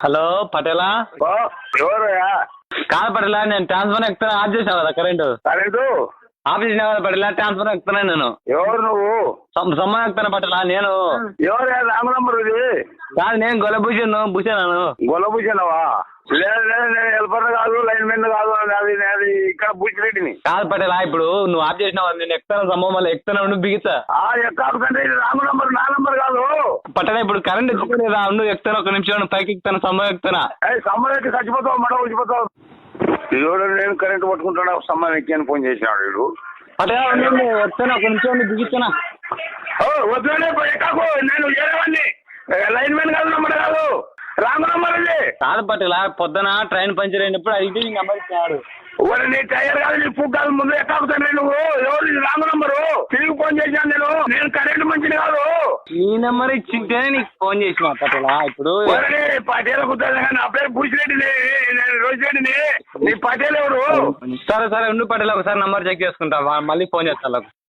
Hello పటేలా? ఎవరు కాదు పటేలా, నేను ట్రాన్స్ఫర్ ఎక్కుతాను. ఆఫ్ చేసావు కదా కరెంటు? కరెంటు ఆఫ్ చేసినా కదా పటేలా, ట్రాన్స్ఫర్ ఎక్కుతున్నాను నేను. ఎవరు నువ్వు? సమ్మం ఎక్కుతాను పటేలా నేను. ఎవరు రాంగ్ నంబర్ ఇది? కాదు, నేను గొల్లభూషణ్ భూషణాను. గొల్లభూషణవా? లేదు లేదు, నేను హెల్పర్ కాదు, లైన్ మెన్ కాదు, అది ఇక్కడ బుచ్చిరెడ్డిని. కాదు పటేలా, ఇప్పుడు నువ్వు ఆఫ్ చేసినావు, నేను ఎక్కుతాను సమ్మం, మళ్ళీ ఎక్కుతాను నువ్వు బిగిస్తా. ఎక్కాలి కంటే ఇది రాంగ్ నంబర్, నా నంబర్ కాదు. పటేలా ఇప్పుడు కరెంట్ ఎక్కుతలేదా? నువ్వు ఎక్కుతాను, ఒక నిమిషం నువ్వు పైకి ఎక్కుతాను, సమ్మం ఎక్కుతానా? సమ్మర్ ఎక్కి చచ్చిపోతావు, మడ వచ్చిపోతావు. ఇవాడు నేను కరెంట్ పట్టుకుంటాను, సమ్మర్ ఎక్కి అని ఫోన్ చేసినాడు వీడు. పటేలా ఎక్కుతాను, ఒక నిమిషం నువ్వు బిగిస్తానా? వద్దులే ఎక్కాకు, నేను ఏరేవాడిని, లైన్ మెన్ కాదు, నంబర్ కాదు, రాంగ్ నంబర్ ఇది. కాదు పటేలా, పొద్దున ట్రైన్ పంచర్ అయినప్పుడు అడిగితే నీ నెంబర్ ఇచ్చినాడు. నీ టైర్ కాదు, నీ ఫుడ్ కాదు, ముందు ఎక్కాకుతాను నువ్వు. ఎవరు ఇది రాంగ్ నంబరు? తిరిగి ఫోన్ చేశాను నేను కరెంట్ మంచిది కాదు. నీ నెంబర్ ఇచ్చింటేనే నీకు ఫోన్ చేసిన పటేలా. ఇప్పుడు పటేల కుదరదు, నా పేరు భూసిరెడ్డిని, నేను రోజురెడ్డిని. నీ పటేల్ ఎవరు? సరే సరే ఉండు పటేలా, ఒకసారి నంబర్ చెక్ చేసుకుంటా, మళ్ళీ ఫోన్ చేస్తా.